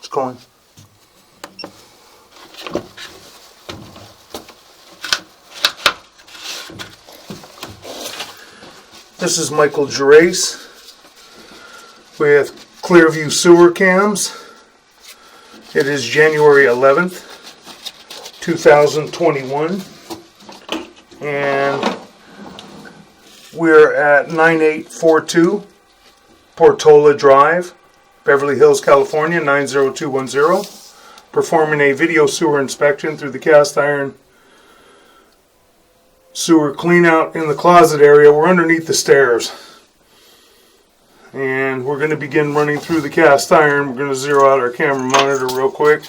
It's going. This is Michael Gerace with Clearview Sewer Cams. It is January 11th, 2021, and we're at 9842 Portola Drive, Beverly Hills, California, 90210, performing a video sewer inspection through the cast iron sewer cleanout in the closet area. We're underneath the stairs, and we're going to begin running through the cast iron. We're going to zero out our camera monitor real quick.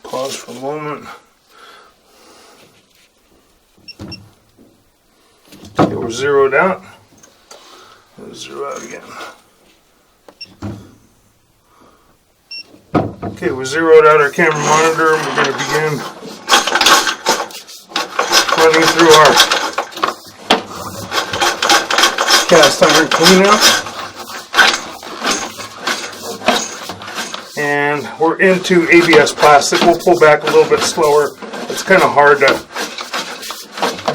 Pause for a moment. Okay, we're zeroed out. Let's zero out again. Okay, we zeroed out our camera monitor, and we're going to begin running through our cast iron cleanup. And we're into ABS plastic. We'll pull back a little bit slower. It's kind of hard to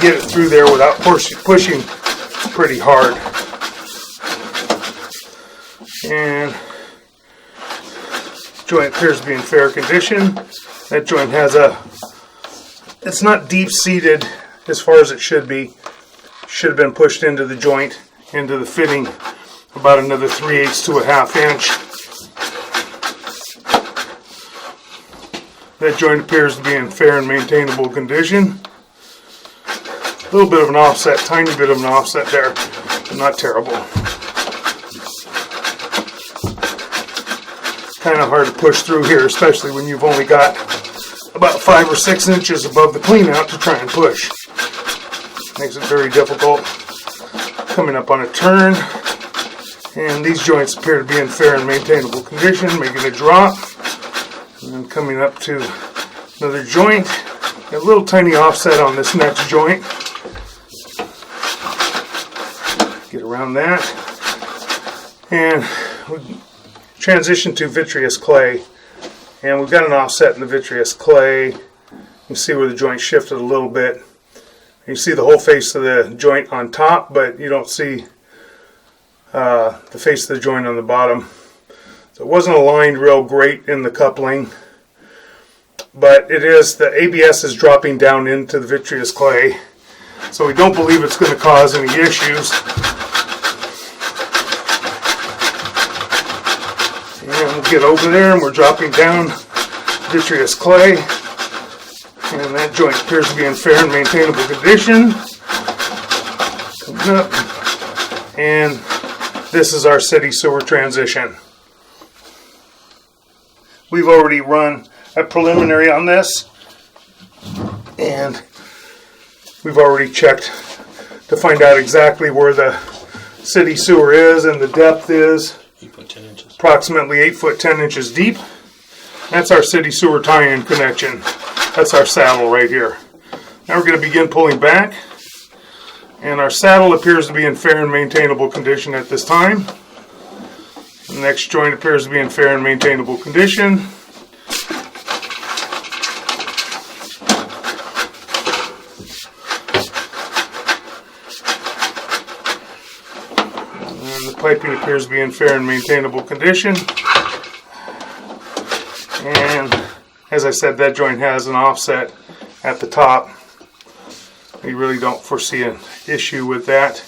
get it through there without pushing pretty hard. And joint appears to be in fair condition. That joint has it's not deep seated as far as it should be. Should have been pushed into the joint, into the fitting, about another 3/8 to a ½ inch. That joint appears to be in fair and maintainable condition. A little bit of an offset, tiny bit of an offset there, but not terrible. Kind of hard to push through here, especially when you've only got about 5 or 6 inches above the cleanout to try and push. Makes it very difficult. Coming up on a turn, and these joints appear to be in fair and maintainable condition, making a drop. And then coming up to another joint, a little tiny offset on this next joint. Get around that, and we transition to vitreous clay, and we've got an offset in the vitreous clay. You can see where the joint shifted a little bit. You see the whole face of the joint on top, but you don't see the face of the joint on the bottom. So it wasn't aligned real great in the coupling, but it is, the ABS is dropping down into the vitreous clay, so we don't believe it's going to cause any issues. And we'll get over there, and we're dropping down vitreous clay, and that joint appears to be in fair and maintainable condition. Coming up, and this is our city sewer transition. We've already run a preliminary on this, and we've already checked to find out exactly where the city sewer is, and the depth is 8 foot 10 inches. Approximately 8 foot 10 inches deep. That's our city sewer tie-in connection. That's our saddle right here. Now we're going to begin pulling back, and our saddle appears to be in fair and maintainable condition at this time. The next joint appears to be in fair and maintainable condition. And the piping appears to be in fair and maintainable condition. And as I said, that joint has an offset at the top. We really don't foresee an issue with that.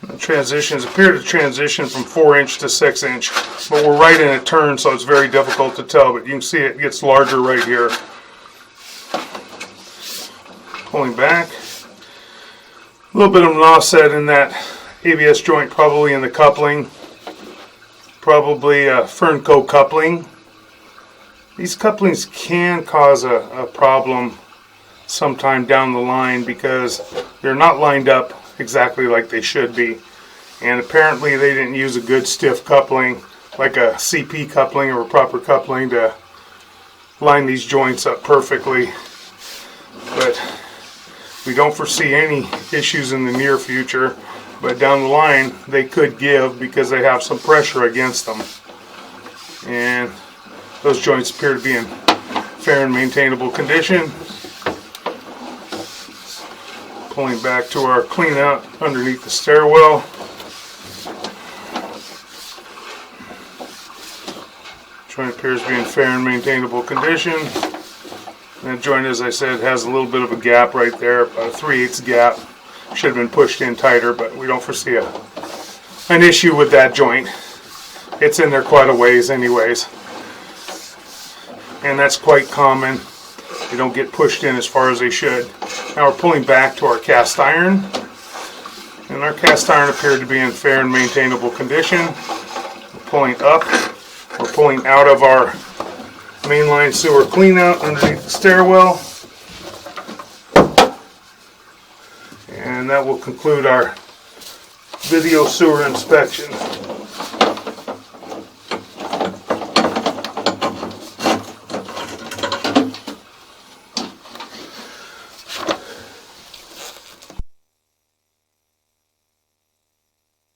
The transitions appear to transition from 4-inch to 6-inch, but we're right in a turn, so it's very difficult to tell, but you can see it gets larger right here. Pulling back. A little bit of an offset in that ABS joint, probably in the coupling. Probably a Fernco coupling. These couplings can cause a problem sometime down the line because they're not lined up exactly like they should be. And apparently they didn't use a good stiff coupling, like a CP coupling or a proper coupling, to line these joints up perfectly. But We don't foresee any issues in the near future, but down the line they could give because they have some pressure against them. And those joints appear to be in fair and maintainable condition. Pulling back to our clean out underneath the stairwell. Joint appears to be in fair and maintainable condition. That joint, as I said, has a little bit of a gap right there, about a 3/8 gap. Should have been pushed in tighter, but we don't foresee an issue with that joint. It's in there quite a ways anyways. And that's quite common. They don't get pushed in as far as they should. Now we're pulling back to our cast iron. And our cast iron appeared to be in fair and maintainable condition. We're pulling up. We're pulling out of our mainline sewer cleanout underneath the stairwell. And that will conclude our video sewer inspection.